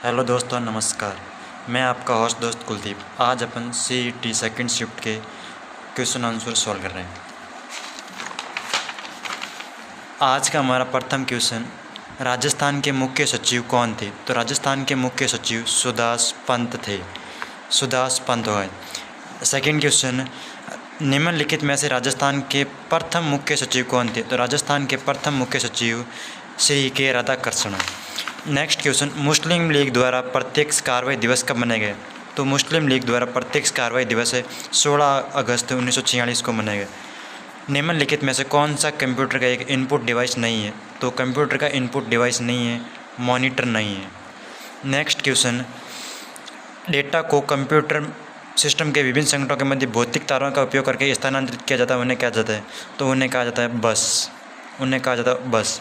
Hello दोस्तों, नमस्कार। मैं आपका होस्ट दोस्त कुलदीप। आज अपन CET सेकंड शिफ्ट के क्वेश्चन आंसर सॉल्व कर रहे हैं। आज का हमारा प्रथम क्वेश्चन, राजस्थान के मुख्य सचिव कौन थे? तो राजस्थान के मुख्य सचिव सुदास पंत थे। सुदास पंत है। सेकंड क्वेश्चन, निम्नलिखित में से राजस्थान के प्रथम मुख्य सचिव कौन थे? तो राजस्थान के प्रथम मुख्य सचिव श्री के राधाकृष्णन। नेक्स्ट क्वेश्चन, मुस्लिम लीग द्वारा प्रत्यक्ष कार्रवाई दिवस कब मनाया गया? तो मुस्लिम लीग द्वारा प्रत्यक्ष कार्रवाई दिवस 16 अगस्त 1946 को मनाया गया। निम्नलिखित में से कौन सा कंप्यूटर का एक इनपुट डिवाइस नहीं है? तो कंप्यूटर का इनपुट डिवाइस नहीं है, मॉनिटर नहीं है। नेक्स्ट क्वेश्चन, डेटा को कंप्यूटर सिस्टम के विभिन्न संगठनों के मध्य भौतिक तारों का उपयोग करके स्थानांतरित किया जाता है, उन्हें कहा जाता है? तो उन्हें कहा जाता है बस। उन्हें कहा जाता है बस।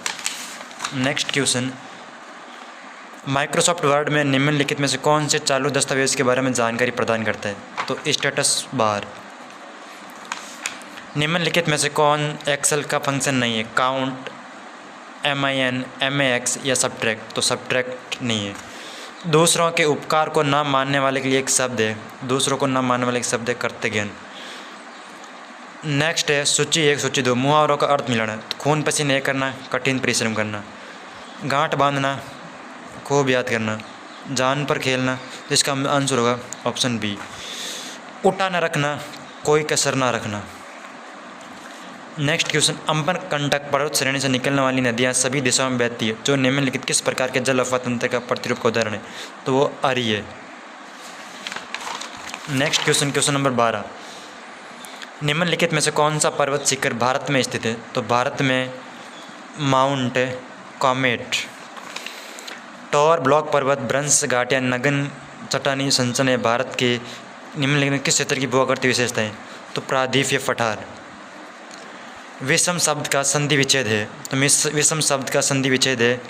नेक्स्ट क्वेश्चन, माइक्रोसॉफ्ट वर्ड में निम्नलिखित में से कौन से चालू दस्तावेज़ के बारे में जानकारी प्रदान करता है? तो स्टेटस बार। निम्नलिखित में से कौन एक्सेल का फंक्शन नहीं है? काउंट, MIN, MAX या सब्ट्रैक्ट? तो सब्ट्रैक्ट नहीं है। दूसरों के उपकार को न मानने वाले के लिए एक शब्द है। दूसरों को न मानने वाले एक शब्द है कर्तज्ञ। नेक्स्ट है सूची 1 सूची 2। मुहावरों का अर्थ मिलाना। खून पसीने करना, कठिन परिश्रम करना। गांठ बांधना, खूब याद करना। जान पर खेलना, जिसका आंसर होगा ऑप्शन बी। उठा न रखना, कोई कसर ना रखना। नेक्स्ट क्वेश्चन, अम्बर कंटक पर्वत श्रेणी से निकलने वाली नदियाँ सभी दिशाओं में बहती है, जो निम्नलिखित किस प्रकार के जल अफवाह तंत्र का प्रतिरूप का उदाहरण है? तो वो आरी है। नेक्स्ट क्वेश्चन, क्वेश्चन नंबर 12, निम्नलिखित में से कौन सा पर्वत शिखर भारत में स्थित है? तो भारत में माउंट कॉमेट, टॉर, ब्लॉक पर्वत, ब्रंश घाट या नगन चट्टानी संचन है भारत के निम्नलिखित में किस क्षेत्र की भूआकृति विशेषताएं? तो प्रादीप या पठार। विषम शब्द का संधि विच्छेद है। तो विषम शब्द का संधि विच्छेद है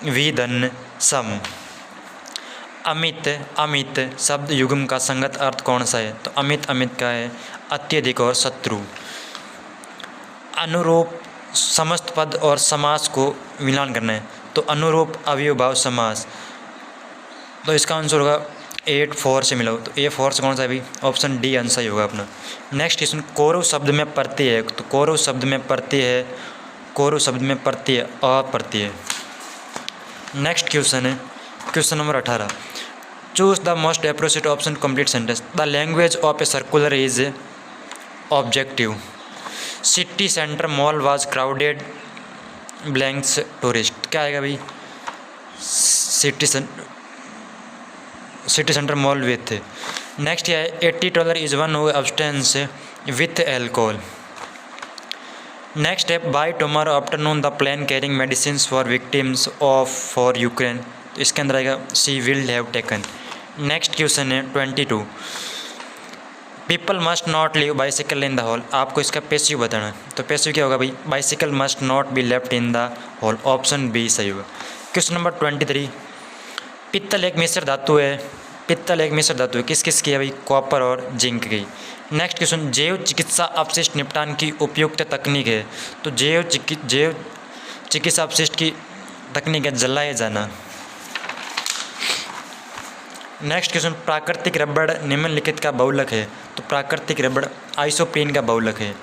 विधन सम। अमित, अमित शब्द युग्म का संगत अर्थ कौन सा है? तो अमित, अमित का है अत्यधिक और शत्रु। अनुरूप समस्त पद और समास को मिलान करना है, तो अनुरूप अवयवभाव समास। तो इसका आंसर होगा 8 4 से मिलाओ। तो A4 से कौन सा है भाई? ऑप्शन डी आंसर ही होगा अपना। नेक्स्ट क्वेश्चन, कौरव शब्द में प्रत्यय है। तो कौरव शब्द में प्रत्यय है, कौरव शब्द में प्रत्यय अप्रत्यय। नेक्स्ट क्वेश्चन है question number 18, choose the most appropriate option complete sentence. The language of a circular is objective. City centre mall was crowded blanks tourist. क्या आएगा भाई? City centre mall with. Next है 80 dollar is one who abstains with alcohol. Next है by tomorrow afternoon the plane carrying medicine for victims of for Ukraine. तो इसके अंदर आएगा she will have taken. Next question है 22, people must not leave bicycle in the hall. आपको इसका passive बताना है। तो पैसिव क्या होगा भाई? Bicycle must not be left in the hall. Option B सही होगा। क्वेश्चन नंबर 23, पित्तल एक मिश्र धातु है। पित्तल एक मिश्र धातु है, किस किस की है भाई? कॉपर और जिंक की। नेक्स्ट क्वेश्चन, जैव चिकित्सा अपशिष्ट निपटान की उपयुक्त तकनीक है। तो जैव चिकित्सा अपशिष्ट की तकनीक है जलाए जाना। नेक्स्ट क्वेश्चन, प्राकृतिक रबड़ निम्नलिखित का बहुलक है। तो प्राकृतिक रबड़ आइसोप्रीन का बहुलक है।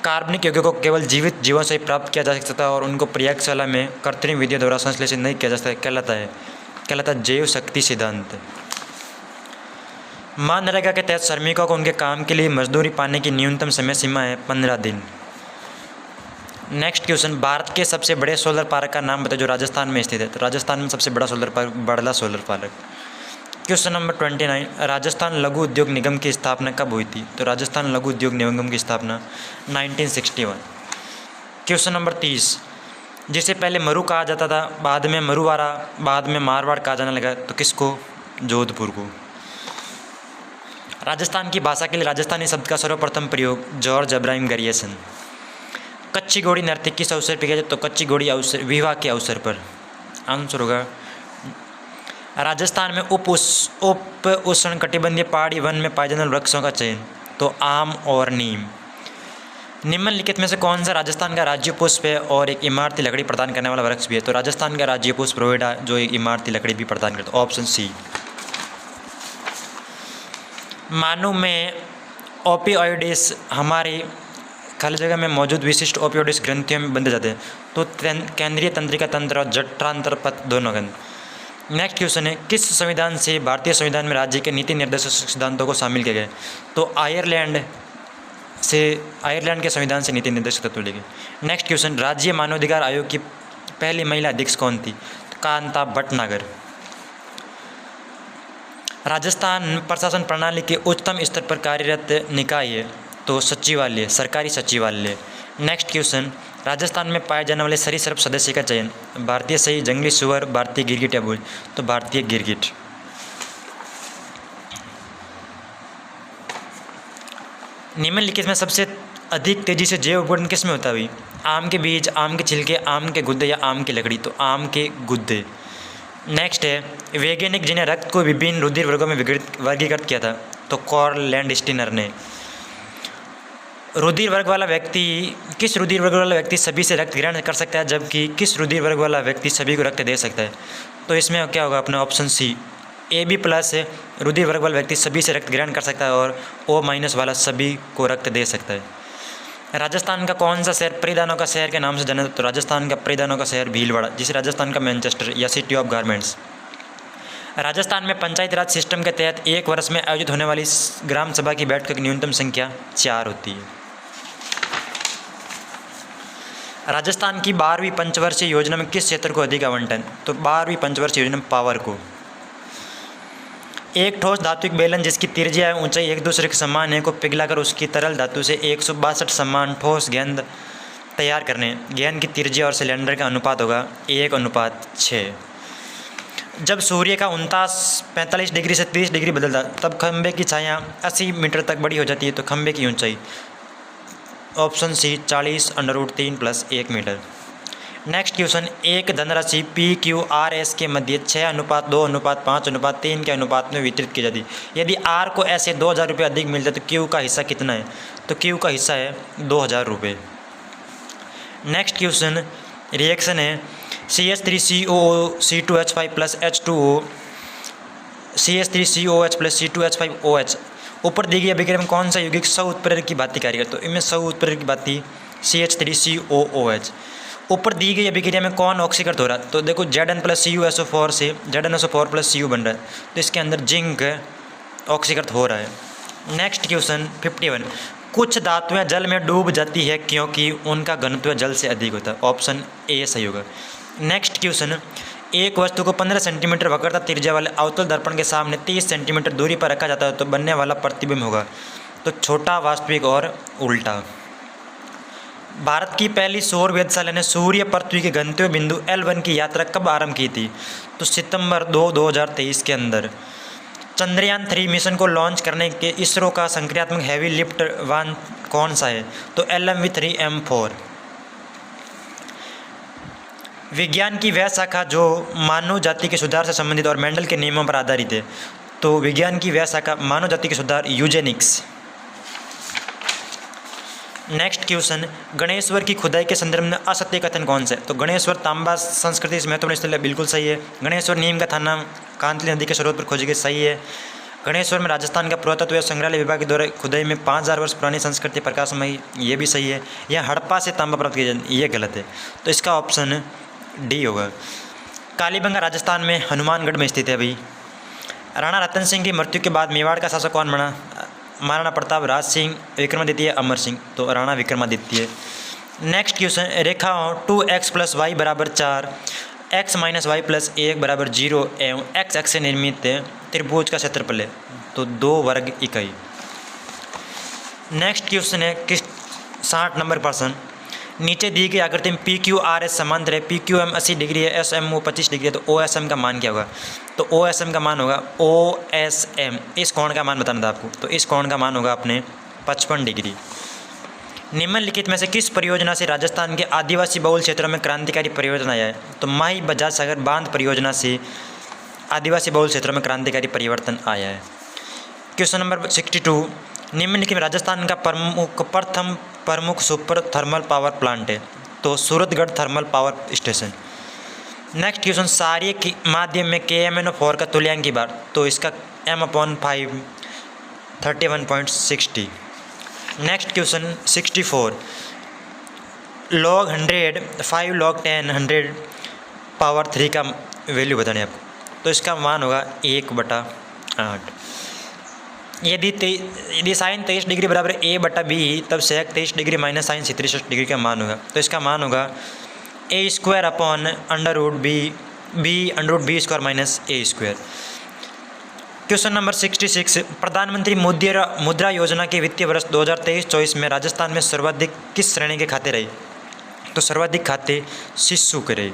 कार्बनिक यौगिकों को केवल जीवित जीवों से ही प्राप्त किया जा सकता है और उनको प्रयोगशाला में कृत्रिम विधियों द्वारा संश्लेषित नहीं किया जा सकता। कहलाता है जैव शक्ति सिद्धांत। मनरेगा के तहत श्रमिकों को उनके काम के लिए मजदूरी पाने की न्यूनतम समय सीमा है 15 दिन। नेक्स्ट क्वेश्चन, भारत के सबसे बड़े सोलर पार्क का नाम बताओ जो राजस्थान में स्थित है। तो राजस्थान में सबसे बड़ा solar park Bhadla solar park. Question number 29, Rajasthan लघु उद्योग निगम की स्थापना कब हुई थी? तो राजस्थान लघु उद्योग निगम की स्थापना 1961। क्वेश्चन नंबर 30, जिसे पहले मरु कहा जाता था, बाद में मरुवारा, बाद में मारवाड़ कहा जाने लगा, तो किसको? जोधपुर को। राजस्थान की भाषा के लिए राजस्थानी शब्द का सर्वप्रथम प्रयोग जॉर्ज अब्राहम ग्रियर्सन। कच्ची घोड़ी नृत्य किस अवसर पर किया जाए? तो कच्ची घोड़ी अवसर विवाह के अवसर पर। आंसर होगा राजस्थान में उप उष्ण कटिबंधीय पहाड़ी वन में पाए जाने वाले वृक्षों का चयन। तो आम और नीम। निम्नलिखित में से कौन सा राजस्थान का राज्य पुष्प है और एक इमारती लकड़ी प्रदान करने वाला वृक्ष भी है? तो राजस्थान का राज्य पुष्प रोएडा जो एक इमारती लकड़ी भी प्रदान करता है, ऑप्शन सी। मानव में ओपियोइड्स हमारे खाली जगह में मौजूद विशिष्ट ओपियोइड्स ग्रंथियों में बंधे जाते हैं, तो केंद्रीय तंत्रिका तंत्र और जठरांतर पथ दोनों ग्रंथ। नेक्स्ट क्वेश्चन है, किस संविधान से भारतीय संविधान में राज्य के नीति निर्देशक सिद्धांतों को शामिल किया गया? तो आयरलैंड के संविधान से नीति निर्देशक तत्व लिए गए। नेक्स्ट क्वेश्चन, राज्य मानवाधिकार आयोग की पहली महिला अध्यक्ष कौन थी? तो कांता भटनागर। राजस्थान प्रशासन प्रणाली के उच्चतम स्तर पर कार्यरत निकाय है? तो सचिवालय, सरकारी सचिवालय। नेक्स्ट क्वेश्चन, राजस्थान में पाए जाने वाले सरीसृप सदस्य का चयन? भारतीय सही, जंगली सुअर, भारतीय गिरगिट या भुज? तो भारतीय गिरगिट। निम्नलिखित में सबसे अधिक तेजी से जैव अपघटन किस में होता है? आम के बीज, आम के छिलके, आम के गुद्दे या आम की लकड़ी? तो आम के गुद्दे। नेक्स्ट है, वैज्ञानिक जिन्हें रक्त को विभिन्न रुधिर वर्गों में वर्गीकृत किया था? तो कार्ल लैंडस्टीनर ने। रुधिर वर्ग वाला व्यक्ति, किस रुधिर वर्ग वाला व्यक्ति सभी से रक्त ग्रहण कर सकता है, जबकि किस रुधिर वर्ग वाला व्यक्ति सभी को रक्त दे सकता है? तो इसमें क्या होगा अपना ऑप्शन सी, AB प्लस रुधिर वर्ग वाला व्यक्ति सभी से रक्त ग्रहण कर सकता है और O माइनस वाला सभी को रक्त दे सकता है। राजस्थान का कौन सा शहर परिधानों का शहर के नाम से जाना जाता है? तो राजस्थान का परिधानों का शहर भीलवाड़ा, जिसे राजस्थान का मैनचेस्टर या सिटी ऑफ गारमेंट्स। राजस्थान में पंचायत राज सिस्टम के तहत एक वर्ष में आयोजित होने वाली ग्राम सभा की बैठक की न्यूनतम संख्या 4 होती है। राजस्थान की 12वीं पंचवर्षीय योजना में किस क्षेत्र को अधिक आवंटन? तो 12वीं पंचवर्षीय योजना में पावर को। एक ठोस धात्विक बेलन जिसकी त्रिज्या एवं ऊंचाई एक दूसरे के समान है को पिघलाकर उसकी तरल धातु से 162 समान ठोस गेंद तैयार करने। गेंद की त्रिज्या और सिलेंडर का अनुपात होगा 1:6। जब सूर्य का 45 डिग्री से 30 डिग्री बदलता तब खंभे की छाया 80 मीटर तक बड़ी हो जाती है, तो खंभे की ऊंचाई option C 40√3 + 1 metre. Next question, एक धनराशि PQRS के मध्य 6:2:5:3 के अनुपात में वितरित की जाती है। यदि R को ऐसे 2000 रुपये अधिक मिलता है तो Q का हिस्सा कितना है? तो Q का हिस्सा है 2000 रुपये। नेक्स्ट क्वेश्चन, रिएक्शन है CH3COO(C2H5) + H2O CH3COOH + C2H5OH। ऊपर दी गई अभिक्रिया में कौन सा यौगिक सह उत्प्रेरक की भांति कार्य करता है? तो इनमें सह उत्प्रेरक की भांति CH3COOH। ऊपर दी गई अभिक्रिया में कौन ऑक्सीकृत हो रहा है? तो देखो Zn + CuSO4 से ZnSO4 + Cu बन रहा है, तो इसके अंदर जिंक ऑक्सीकृत हो रहा है। नेक्स्ट क्वेश्चन 51, कुछ धातुएं जल में डूब जाती है क्योंकि उनका घनत्व जल से अधिक होता है। ऑप्शन ए सही होगा। नेक्स्ट क्वेश्चन, एक वस्तु को 15 सेंटीमीटर वक्रता त्रिज्या वाले अवतल दर्पण के सामने 30 सेंटीमीटर दूरी पर रखा जाता है तो बनने वाला प्रतिबिंब होगा? तो छोटा वास्तविक और उल्टा। भारत की पहली सौर वेधशाला ने सूर्य पृथ्वी के गंतव्य बिंदु L1 की यात्रा कब आरंभ की थी? तो सितंबर 2, 2023 के अंदर। चंद्रयान 3 मिशन को लॉन्च करने के इसरो का संक्रियात्मक हैवी लिफ्ट वाहन कौन सा है? तो LMV-3M4। विज्ञान की वह शाखा जो मानव जाति के सुधार से संबंधित और मेंडल के नियमों पर आधारित है, तो विज्ञान की वह शाखा मानव जाति के सुधार यूजेनिक्स। नेक्स्ट क्वेश्चन, गणेश्वर की खुदाई के संदर्भ में असत्य कथन कौन सा है? तो गणेश्वर तांबा संस्कृति से महत्वपूर्ण स्थल है, बिल्कुल सही है। गणेश्वर नीम का थाना कांतली नदी के स्रोत पर खोजी गई, सही है। गणेश्वर में राजस्थान का पुरातत्व एवं संग्रहालय विभाग के द्वारा खुदाई में 5000 वर्ष पुरानी संस्कृति प्रकाशमयी, ये भी सही है। यह हड़प्पा से तांबा प्राप्त किया जाए, ये गलत है, तो इसका ऑप्शन डी होगा। कालीबंगा राजस्थान में हनुमानगढ़ में स्थित है भाई। राणा रतन सिंह की मृत्यु के बाद मेवाड़ का शासक कौन बना? महाराणा प्रताप, राज सिंह, विक्रमादित्य, अमर सिंह, तो राणा विक्रमादित्य। नेक्स्ट क्वेश्चन, रेखाओं 2x + y = 4, x - y + 1 = 0 एवं x अक्ष से निर्मित त्रिभुज का क्षेत्रफल है, तो 2 वर्ग इकाई। नेक्स्ट क्वेश्चन है 60 नंबर प्रश्न, नीचे दी गई आकृति में PQRS समांतर है, PQM 80 डिग्री है, SMO 25 डिग्री है, तो OSM का मान क्या होगा? तो OSM का मान होगा OSM, इस कोण का मान बताना था आपको, तो इस कोण का मान होगा अपने 55 डिग्री। निम्नलिखित में से किस परियोजना से राजस्थान के आदिवासी बहुल क्षेत्रों में क्रांतिकारी परिवर्तन आया है? तो माही बजाज सागर बांध परियोजना से आदिवासी बहुल क्षेत्रों में क्रांतिकारी परिवर्तन आया है। क्वेश्चन नंबर 62, निम्नलिखित में राजस्थान का प्रथम प्रमुख सुपर थर्मल पावर प्लांट है, तो Suratgarh thermal power station. Next question, सारिय के माध्यम में KMnO4 का तुल्यांक की बार, तो इसका m/5 31.60। Next question 64, log 100 5 log 10 100 power 3 का वैल्यू बताने आपको, तो इसका मान होगा 1/8। यदि साइन 23 डिग्री बराबर a/b, तब सेक 23 डिग्री माइनस साइन 63 डिग्री का मान होगा, तो इसका मान होगा a² minus a²। Question number 66, प्रधानमंत्री मुद्रा योजना के वित्तीय वर्ष 2023-24 में राजस्थान में सर्वाधिक किस श्रेणी के खाते रहे, तो सर्वाधिक खाते शिशु के रहे।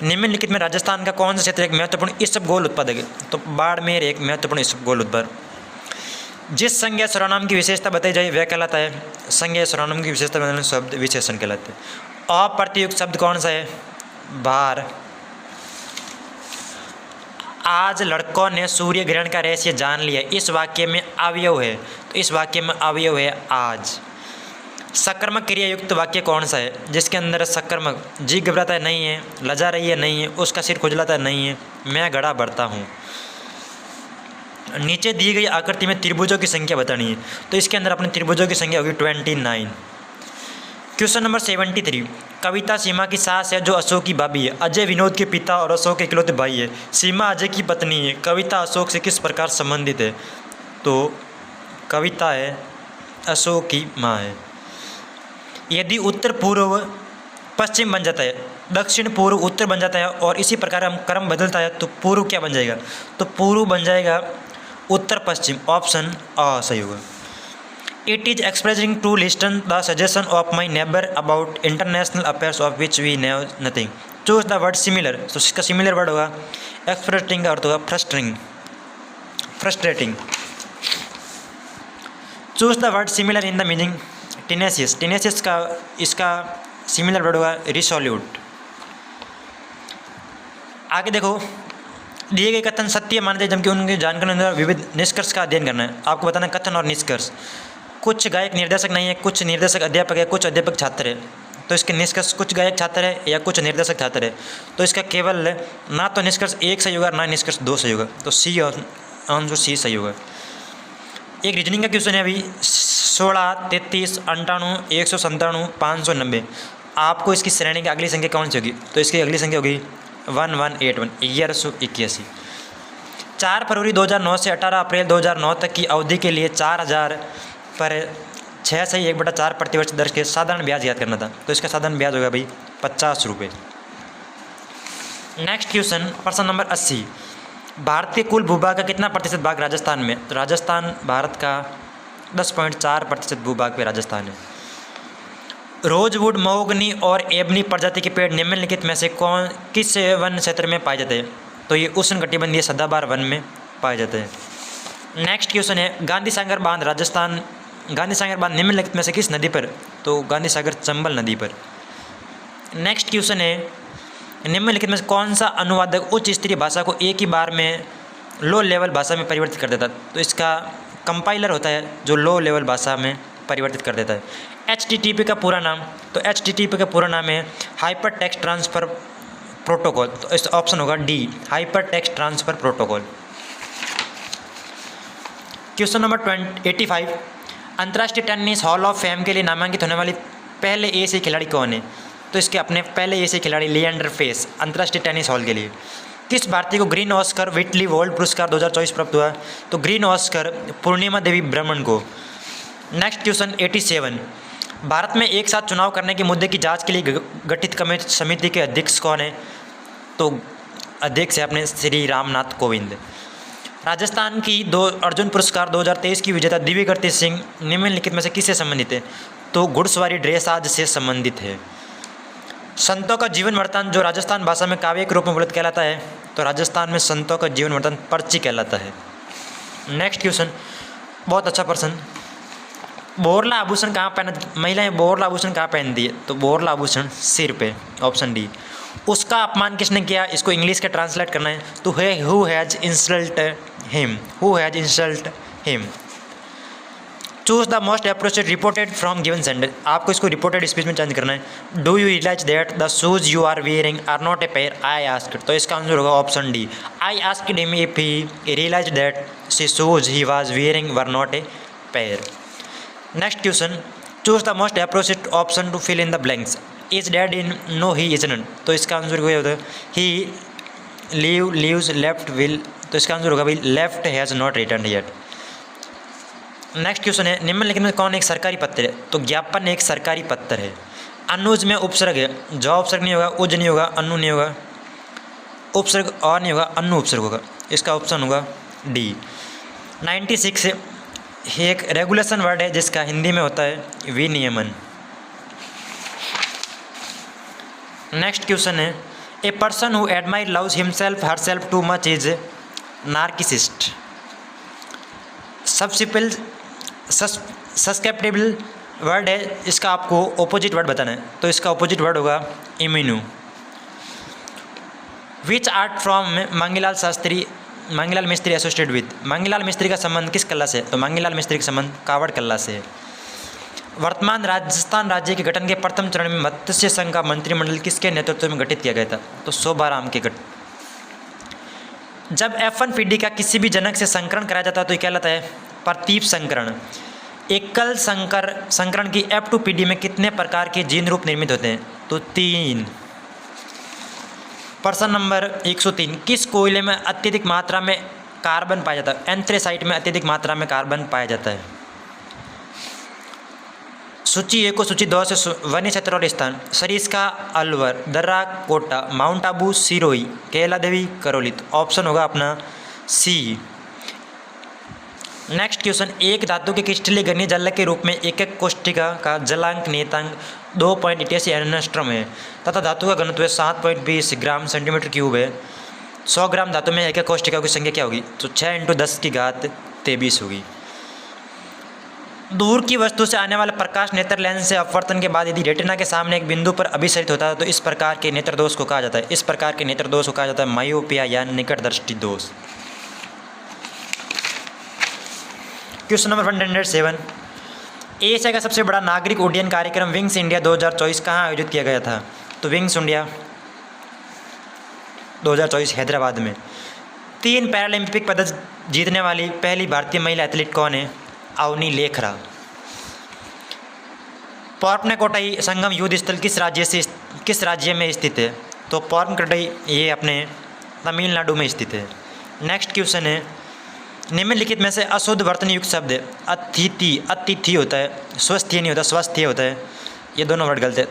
निम्नलिखित में राजस्थान का कौन सा क्षेत्र एक महत्वपूर्ण इसबगोल उत्पादक है, तो बाड़मेर एक महत्वपूर्ण इसबगोल उत्पादक। जिस संज्ञा सर्वनाम की विशेषता बताई जाए वह कहलाता है, संज्ञा सर्वनाम की विशेषता बताने शब्द विशेषण कहलाते हैं। अप्रतियुक्त शब्द कौन सा है, बाहर। आज लड़कों ने सूर्य ग्रहण का रहस्य जान लिया, इस वाक्य में अवयव है, तो इस वाक्य में अवयव है आज। सकर्मक क्रिया युक्त वाक्य कौन सा है, जिसके अंदर सकर्मक, जी घबराता है नहीं है, लजा रही है नहीं है, उसका सिर खुजलाता है नहीं है, मैं घड़ा भरता हूँ। नीचे दी गई आकृति में त्रिभुजों की संख्या बतानी है, तो इसके अंदर अपने त्रिभुजों की संख्या होगी 29। क्वेश्चन नंबर 73, कविता सीमा की सास है जो अशोक की भाभी है, अजय विनोद के पिता और अशोक के इकलौते भाई है, सीमा अजय की पत्नी है, कविता अशोक से किस प्रकार संबंधित है, तो कविता है अशोक की माँ है। यदि उत्तर पूर्व पश्चिम बन जाता है, दक्षिण पूर्व उत्तर बन जाता है और इसी प्रकार हम क्रम बदलता है, तो पूर्व क्या बन जाएगा, तो पूर्व बन जाएगा उत्तर पश्चिम, ऑप्शन अ सही होगा। It is expressing to listen the suggestion of my neighbour about international affairs of which we know nothing, choose the word similar, तो इसका सिमिलर वर्ड होगा एक्सप्रेसिंग का अर्थ होगा frustrating. Choose the word similar in the meaning tenacious का इसका similar word होगा रिसोल्यूट। आगे देखो, दिए गए कथन सत्य माने जाए जबकि उनकी जानकारी अंदर विविध निष्कर्ष का अध्ययन करना है। आपको बताना कथन और निष्कर्ष। कुछ गायक निर्देशक नहीं है, कुछ निर्देशक अध्यापक है, कुछ अध्यापक छात्र है, तो इसके निष्कर्ष कुछ गायक छात्र है या कुछ निर्देशक छात्र है, तो इसका केवल ना तो निष्कर्ष 1 सही होगा ना निष्कर्ष 2 सही होगा, तो सी आंसर सी सही होगा। एक रीजनिंग का क्वेश्चन है अभी 16, 33, 58, 197, 590। आपको इसकी श्रेणी की अगली संख्या कौन सी होगी, तो इसकी अगली संख्या होगी 1181 1181। 4 फरवरी 2009 से 18 अप्रैल 2009 तक की अवधि के लिए 4000 पर 6/1/4 प्रतिवर्ष दर के साधारण ब्याज याद करना था, तो इसका साधारण ब्याज होगा भाई 50 रुपये। नेक्स्ट क्वेश्चन प्रश्न नंबर 80, भारतीय कुल भूभाग का कितना प्रतिशत भाग राजस्थान में, तो राजस्थान भारत का 10.4% भूभाग पे राजस्थान है। रोजवुड, महोगनी और एबनी प्रजाति के पेड़ निम्नलिखित में से किस वन क्षेत्र में पाए जाते हैं, तो ये उष्णकटिबंधीय सदाबहार वन में पाए जाते हैं। नेक्स्ट क्वेश्चन है गांधी सागर बांध निम्नलिखित में से किस नदी पर, तो गांधी सागर चंबल नदी पर। नेक्स्ट क्वेश्चन है निम्नलिखित में से कौन सा अनुवादक उच्च स्तरीय भाषा को एक ही बार में लो लेवल भाषा में परिवर्तित कर देता है, तो इसका कंपाइलर होता है जो लो लेवल भाषा में परिवर्तित कर देता है। HTTP का पूरा नाम, तो HTTP का पूरा नाम है हाइपर टेक्स्ट ट्रांसफ़र प्रोटोकॉल, तो इस ऑप्शन होगा D hyper text transfer protocol. Question number 85, अंतर्राष्ट्रीय टेनिस हॉल ऑफ फेम के लिए नामांकित होने वाली पहले एशियाई खिलाड़ी कौन है, तो इसके अपने पहले एशियाई खिलाड़ी लिएंडर पेस अंतर्राष्ट्रीय टेनिस हॉल के लिए। किस भारतीय को ग्रीन ऑस्कर व्हिटली वर्ल्ड पुरस्कार 2024 प्राप्त हुआ, तो ग्रीन ऑस्कर पूर्णिमा देवी ब्रह्मन को। नेक्स्ट क्वेश्चन 87, भारत में एक साथ चुनाव करने के मुद्दे की जांच के लिए गठित कमेटी समिति के अध्यक्ष कौन है, तो अध्यक्ष है अपने श्री रामनाथ कोविंद। राजस्थान की अर्जुन पुरस्कार 2023 की विजेता दिव्यकीर्ति सिंह निम्नलिखित में से किससे संबंधित है, तो घुड़सवारी ड्रेसाज से संबंधित है। संतों का जीवन वृत्तांत जो राजस्थान भाषा में काव्य के रूप में उपलब्ध कहलाता है, तो राजस्थान में संतों का जीवन वृत्तांत पर्ची कहलाता है। नेक्स्ट क्वेश्चन बहुत अच्छा प्रश्न, बोरला आभूषण कहाँ पहना, महिलाएं बोरला आभूषण कहाँ पहनती है, तो बोरला आभूषण सिर पे, ऑप्शन डी। उसका अपमान किसने किया, इसको इंग्लिश का ट्रांसलेट करना है, तो who has insult him, who has insult him. Choose the most approached reported from given sentence, आपको इसको रिपोर्टेड स्पीच में चेंज करना है। Do you realise that the shoes you are wearing are not a pair, I asked, तो इसका answer होगा option D, I asked him if he realise that the shoes he was wearing were not a pair. Next question, choose the most अप्रोचेड option to fill in the blanks, is dad in, no he is not, तो इसका answer क्या होता है, he leave leaves left will, तो इसका answer होगा भाई left has not return yet. Next question है, निम्नलिखित में कौन एक सरकारी पत्र है, तो ज्ञापन एक सरकारी पत्र है। अनुज में उपसर्ग है, ज उपसर्ग नहीं होगा, उज नहीं होगा, अनु नहीं होगा, उपसर्ग और नहीं होगा, अनु उपसर्ग होगा, इसका ऑप्शन होगा डी। 96 एक रेगुलेशन वर्ड है जिसका हिंदी में होता है विनियमन। नेक्स्ट क्वेश्चन है, a person who admire loves himself her self too much is narcissist. Susceptible word है, इसका आपको ऑपोजिट वर्ड बताना है, तो इसका ऑपोजिट वर्ड होगा immune. Which art from Mangilal Shastri Mangilal Mistry associated with, Mangilal मिस्त्री का संबंध किस कला से, तो मांगीलाल मिस्त्री का संबंध कावड़ कला से है। वर्तमान राजस्थान राज्य के गठन के प्रथम चरण में मत्स्य संघ का मंत्रिमंडल किसके नेतृत्व में गठित किया गया था, तो शोभाराम के जब F1 पीढ़ी का किसी भी जनक से संकरण कराया जाता है तो ये कहलाता है प्रतीप संकरण। एकल संकरण की F2 पीढ़ी में कितने प्रकार के जीन रूप निर्मित होते हैं, तो 3। प्रश्न नंबर 103, किस कोयले में अत्यधिक मात्रा में कार्बन पाया जाता है, एंथ्रेसाइट में अत्यधिक मात्रा में कार्बन पाया जाता है। सूची 1 को सूची 2 से वन्य क्षेत्र और स्थान, सरिस्का अलवर, दर्रा कोटा, माउंट आबू, सिरोही, कैला देवी, करौली, तो ऑप्शन होगा अपना सी। नेक्स्ट क्वेश्चन, एक धातु के क्रिस्टलीय घनीय जल के रूप में एक एक कोष्ठिका का जलांक नियतांक 2.88 एंगस्ट्रॉम है तथा धातु का घनत्व 7.20 ग्राम सेंटीमीटर क्यूब है। 100 ग्राम धातु में एक एक कोष्ठिका की संख्या क्या होगी, तो 6 × 10⁻23 होगी। दूर की वस्तु से आने वाला प्रकाश नेत्र लेंस से अपवर्तन के बाद यदि रेटिना के सामने एक बिंदु पर अभिसरित होता है तो इस प्रकार के नेत्र दोष को कहा जाता है, इस प्रकार के नेत्र दोष को कहा जाता है मायोपिया या निकट दृष्टि दोष। क्वेश्चन नंबर 107, एशिया का सबसे बड़ा नागरिक उड्डयन कार्यक्रम विंग्स इंडिया 2024 कहाँ आयोजित किया गया था, तो विंग्स इंडिया 2024 हैदराबाद में। 3 पैरालंपिक पदक जीतने वाली पहली भारतीय महिला एथलीट कौन है, अवनी लेखरा। पौर्पनेकोटाई संगम युद्ध स्थल किस राज्य में स्थित है, तो पौर्पनेकोटाई ये अपने तमिलनाडु में स्थित है। नेक्स्ट क्वेश्चन है, निम्नलिखित में से अशुद्ध वर्तन युक्त शब्द है, अतिथि होता है, स्वस्थ्य नहीं होता, स्वस्थ्य होता है, ये दोनों वर्ड गलत है,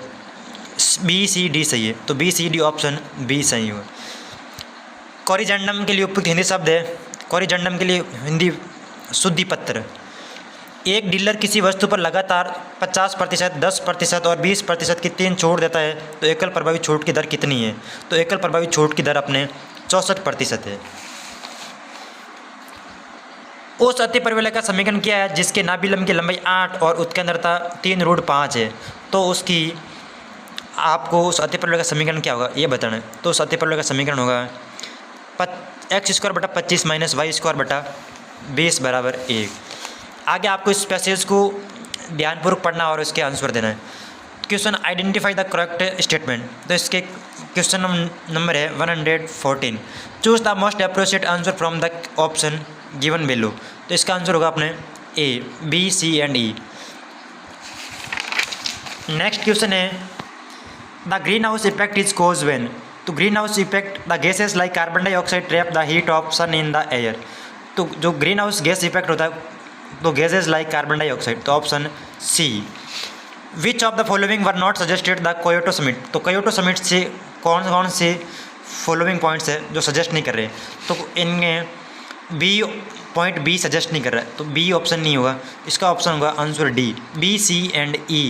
BCD सही है, तो BCD ऑप्शन बी सही होगा। कोरिजेंडम के लिए उपयुक्त हिंदी शब्द है, कोरिजेंडम के लिए हिंदी शुद्धि पत्र। एक डीलर किसी वस्तु पर लगातार 50%, 10% और 20% की 3 छूट देता है तो एकल प्रभावी छूट की दर कितनी है, तो एकल प्रभावी छूट की दर अपने 64% है। उस अति परिवलय का समीकरण क्या है जिसके नाभिलंब की लंबाई 8 और उत्केंद्रता 3√5 है, तो उसकी आपको उस अति परिवलय का समीकरण क्या होगा ये बताना है। तो उस अति परिवलय का समीकरण होगा x² / 25 - y² / 20 = 1। आगे आपको इस पैसेज को ध्यानपूर्वक पढ़ना और इसके आंसर देना है। Question, identify the correct statement, तो इसके क्वेश्चन नंबर है 114, choose the most appropriate answer from the option given below, तो इसका आंसर होगा अपने A, B, C and E। Next question है, the greenhouse effect is cause when, तो greenhouse effect the gases like carbon dioxide trap the heat of sun in the air, तो जो greenhouse gas effect होता है तो gases like carbon dioxide, तो option C। Which of the following were not suggested the Kyoto summit, तो Kyoto summit से कौन से फॉलोइंग पॉइंट्स है जो सजेस्ट नहीं कर रहे, तो इनमें B सजेस्ट नहीं कर रहा है, तो B ऑप्शन नहीं होगा, इसका ऑप्शन होगा answer D, B, C and E।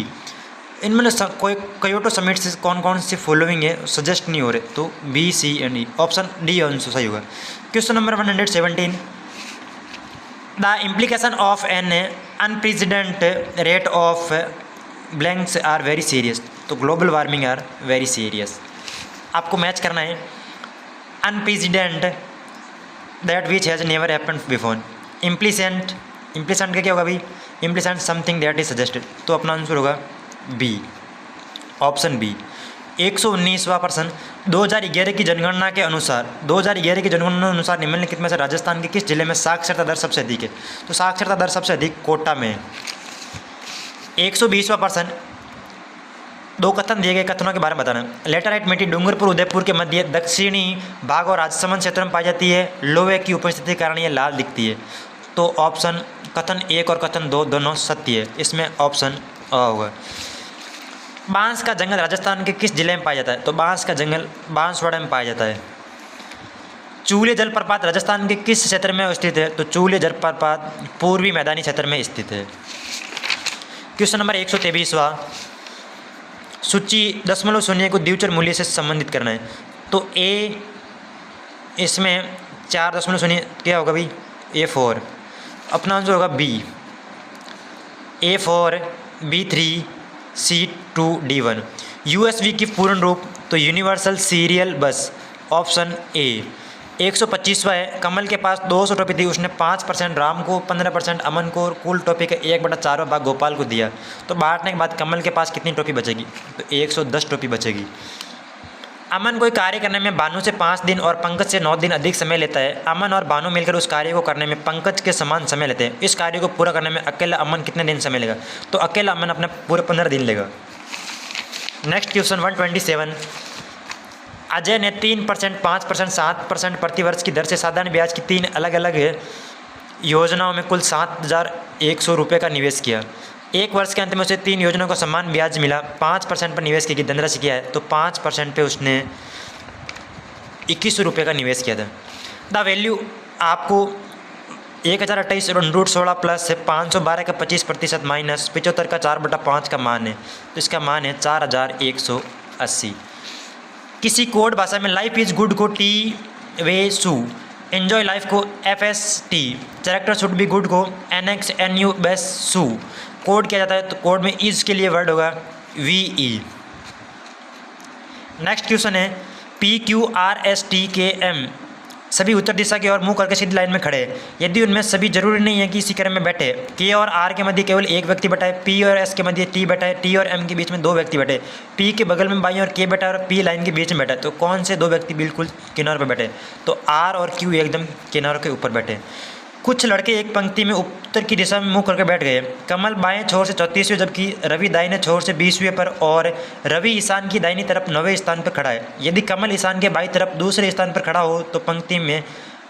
इनमें कोई कोयोटो समिट से कौन से फॉलोइंग है सजेस्ट नहीं हो रहे, तो B, C and E, option D answer सही होगा। Question number 117, the implication of an unprecedented rate of blanks are very serious, तो global warming are very serious. आपको मैच करना है unprecedented that which has never happened before, implicit का क्या होगा भाई, implicit something that is suggested, तो अपना आंसर होगा बी, ऑप्शन बी। 119वां प्रश्न, 2011 की जनगणना के अनुसार निम्नलिखित में से राजस्थान के किस जिले में साक्षरता दर सबसे अधिक है? तो साक्षरता दर सबसे अधिक कोटा में है। 120वां प्रश्न, दो कथन दिए गए कथनों के बारे में बताना। लेटराइट मिट्टी डूंगरपुर उदयपुर के मध्य दक्षिणी भाग और राजसमंद क्षेत्र में पाई जाती है। लोहे की उपस्थिति के कारण ये लाल दिखती है। तो ऑप्शन कथन 1 और कथन 2 दोनों सत्य है, इसमें ऑप्शन अ होगा। बांस का जंगल राजस्थान के किस जिले में पाया जाता है? तो बांस का जंगल बांसवाड़ा में पाया जाता है। चूले जलप्रपात राजस्थान के किस क्षेत्र में स्थित है? तो चूले जलप्रपात पूर्वी मैदानी क्षेत्र में स्थित है। क्वेश्चन नंबर 123वां, सूची 0.0 को द्विचर मूल्य से संबंधित करना है। तो ए, इसमें 4.0 क्या होगा भाई? A4, अपना आंसर होगा B, A4, B3, C2, D1। USB की पूर्ण रूप तो universal serial bus, option A. 125वां है, कमल के पास 200 टोपी थी, उसने 5% राम को, 15% अमन को और कुल टोपी का 1/4 भाग गोपाल को दिया। तो बांटने के बाद कमल के पास कितनी टोपी बचेगी? तो 110 टोपी बचेगी। अमन कोई कार्य करने में भानु से 5 दिन और पंकज से 9 दिन अधिक समय लेता है। अमन और भानु मिलकर उस कार्य को करने में पंकज के समान समय लेते हैं। इस कार्य को पूरा करने में अकेला अमन कितने दिन समय लेगा? तो अकेला अमन अपने पूरे 15 दिन लेगा। नेक्स्ट क्वेश्चन 127, अजय ने 3%, 5%, 7% प्रतिवर्ष की दर से साधारण ब्याज की 3 अलग अलग योजनाओं में कुल 7,100 रुपये का निवेश किया। एक वर्ष के अंत में उसे 3 योजनाओं को समान ब्याज मिला। 5% पर निवेश की धनराशि क्या है? तो 5% पे उसने 2100 रुपये का निवेश किया था। द वैल्यू आपको 1028 √16 प्लस है 512 का 25% माइनस 75 का 4/5 का मान है। तो इसका मान है 4180। किसी कोड भाषा में लाइफ इज गुड को टी वे सू, एन्जॉय लाइफ को FST, character should be good को NXNU बेस सू। कोड किया जाता है तो कोड में इज के लिए वर्ड होगा VE। नेक्स्ट क्वेश्चन है, PQRSTKM सभी उत्तर दिशा की ओर मुंह करके सीधी लाइन में खड़े हैं। यदि उनमें सभी जरूरी नहीं है कि इसी क्रम में बैठे। K और R के मध्य केवल एक व्यक्ति बैठा है। P और S के मध्य T बैठा है। T और M के बीच में 2 व्यक्ति बैठे। P के बगल में बाईं और K बैठा है और P लाइन के बीच में बैठा है। तो कौन से 2 व्यक्ति बिल्कुल किनारे पर बैठे? तो R और Q एकदम किनारों के ऊपर बैठे। कुछ लड़के एक पंक्ति में उत्तर की दिशा में मुंह करके बैठ गए। कमल बाएं छोर से 34वें जबकि रवि दाहिने छोर से 20वें पर और रवि ईशान की दाहिनी तरफ 9वें स्थान पर खड़ा है। यदि कमल ईशान के बाईं तरफ दूसरे स्थान पर खड़ा हो तो पंक्ति में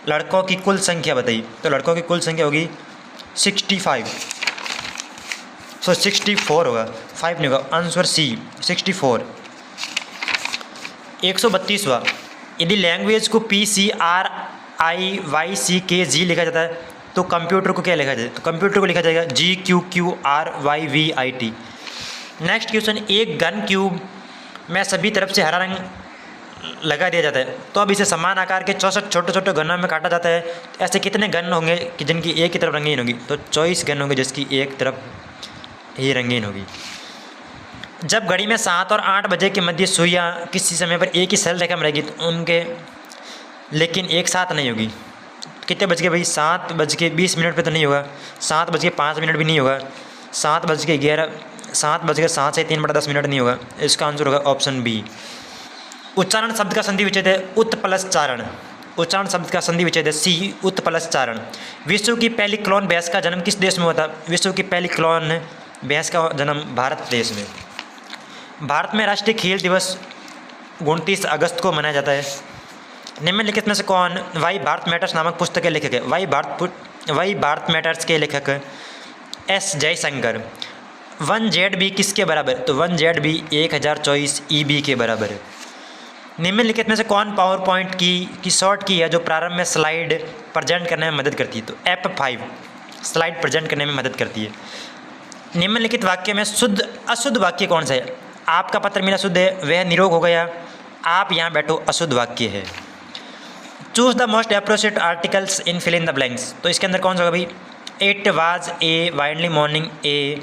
लड़कों की कुल संख्या बताइए। तो लड़कों की कुल संख्या होगी 64 होगा, 5 नहीं होगा, आंसर C 64। 132वां, यदि लैंग्वेज को PCRIYCKG लिखा जाता है तो कंप्यूटर को क्या लिखा जाए? तो कंप्यूटर को लिखा जाएगा GQQRYVIT। नेक्स्ट क्वेश्चन, एक घन क्यूब में सभी तरफ से हरा रंग लगा दिया जाता है तो अब इसे समान आकार के 64 छोटे छोटे घनों में काटा जाता है। ऐसे कितने घन होंगे कि जिनकी एक ही तरफ रंगीन होगी? तो 24 घन होंगे जिसकी एक तरफ ही रंगीन होगी। जब घड़ी में 7 और 8 बजे के मध्य सुइयाँ किसी समय पर एक ही सरल रेखा में रहेगी तो उनके लेकिन एक साथ नहीं होगी। कितने बज गए भाई? 7:20 पे तो नहीं होगा, 7:05 भी नहीं होगा, 7 से 3/10 नहीं होगा। इसका आंसर होगा ऑप्शन बी। उच्चारण शब्द का संधि विच्छेद है उत्पलसचारण। उच्चारण शब्द का संधि विच्छेद है C उत्पलसचारण। विश्व की पहली क्लोन भैंस का जन्म किस देश में हुआ था? विश्व की पहली क्लोन भैंस का जन्म भारत देश में। भारत में राष्ट्रीय खेल दिवस 29 अगस्त को मनाया जाता है। निम्नलिखित में से कौन वाई भारत मैटर्स नामक पुस्तक के लेखक है? वाई भारत मैटर्स के लेखक S जयशंकर। 1ZB किसके बराबर? तो 1ZB 1024 EB के बराबर है। निम्नलिखित में से कौन पावर पॉइंट की शॉर्ट की है जो प्रारंभ में स्लाइड प्रेजेंट करने में मदद करती है? तो F5 स्लाइड प्रेजेंट करने में मदद करती है। निम्नलिखित वाक्य में शुद्ध अशुद्ध वाक्य कौन सा है? आपका पत्र मिला शुद्ध है, वह निरोग हो गया, आप यहाँ बैठो अशुद्ध वाक्य है। Choose the most appropriate articles in fill in the blanks. तो इसके अंदर कौन सा होगा भाई? It was a windy morning a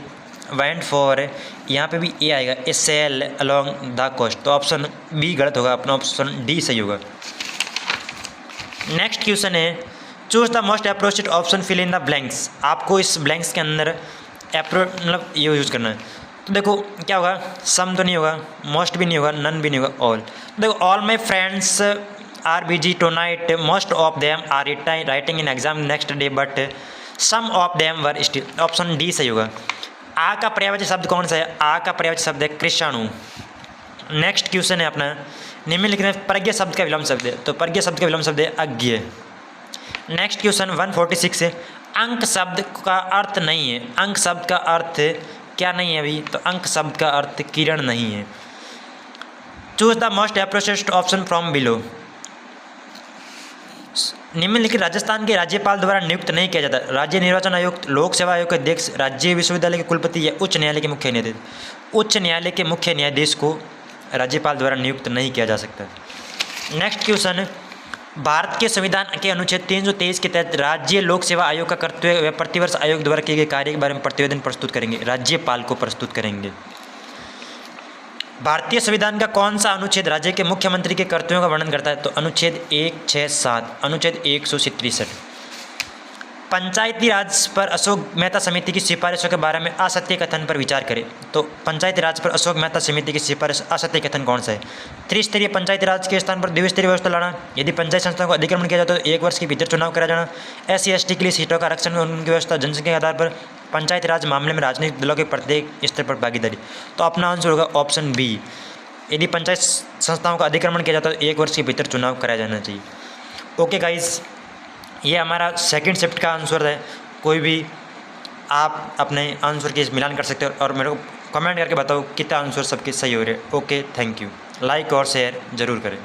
went for, यहाँ पे भी ए आएगा, a sail along the coast. तो ऑप्शन बी गलत होगा, अपना ऑप्शन डी सही होगा। नेक्स्ट क्वेश्चन है choose the most appropriate option fill in the blanks. आपको इस ब्लैंक्स के अंदर मतलब ये यूज़ करना है। तो देखो क्या होगा, सम तो नहीं होगा, मोस्ट भी नहीं होगा, नन भी नहीं होगा, ऑल। देखो all my friends are busy tonight, most of them are writing in exam next day but some of them were still. Option D सही होगा। आ का पर्यायवाची शब्द कौन सा है? आ का पर्यायवाची शब्द है कृषाणु। नेक्स्ट क्वेश्चन है अपना, निम्नलिखित में प्रज्ञ शब्द का विलोम शब्द है, तो प्रज्ञ शब्द का विलोम शब्द है अज्ञ। नेक्स्ट क्वेश्चन 146 है, अंक शब्द का अर्थ नहीं है। अंक शब्द का अर्थ क्या नहीं है अभी? तो अंक शब्द का अर्थ किरण नहीं है। Choose the most appropriate option from below. निम्नलिखित राजस्थान के राज्यपाल द्वारा नियुक्त नहीं किया जाता। राज्य निर्वाचन आयुक्त, लोक सेवा आयोग के अध्यक्ष, राज्य विश्वविद्यालय के कुलपति या उच्च न्यायालय के मुख्य न्यायाधीश। उच्च न्यायालय के मुख्य न्यायाधीश को राज्यपाल द्वारा नियुक्त नहीं किया जा सकता। नेक्स्ट क्वेश्चन, भारत के संविधान के अनुच्छेद 323 के तहत राज्य लोक सेवा आयोग का कर्तव्य व प्रतिवर्ष आयोग द्वारा किए गए कार्य के बारे में प्रतिवेदन प्रस्तुत करेंगे। राज्यपाल को प्रस्तुत करेंगे। भारतीय संविधान का कौन सा अनुच्छेद राज्य के मुख्यमंत्री के कर्तव्यों का वर्णन करता है? तो अनुच्छेद 167, अनुच्छेद 163। पंचायती राज पर अशोक मेहता समिति की सिफारिशों के बारे में असत्य कथन पर विचार करें। तो पंचायती राज पर अशोक मेहता समिति की सिफारिश असत्य कथन कौन सा है? त्रिस्तरीय पंचायती राज के स्थान पर द्विस्तरीय व्यवस्था लाना, यदि पंचायत संस्थाओं को अतिक्रमण किया जाता है तो 1 वर्ष के भीतर चुनाव कराया जाना, SC/ST के लिए सीटों का आरक्षण में उनकी व्यवस्था, जनसंख्या के आधार पर पंचायती राज मामले में राजनीतिक दलों के प्रत्येक स्तर पर भागीदारी। तो अपना आंसर होगा ऑप्शन बी, यदि पंचायत संस्थाओं का अतिक्रमण किया जाता है तो 1 वर्ष के भीतर चुनाव कराया जाना चाहिए। ओके गाइज, ये हमारा सेकंड शिफ्ट का आंसर है। कोई भी आप अपने आंसर के मिलान कर सकते हो और मेरे को कमेंट करके बताओ कितना आंसर सबके सही हो रहे हैं। Okay, thank you. लाइक और शेयर ज़रूर करें।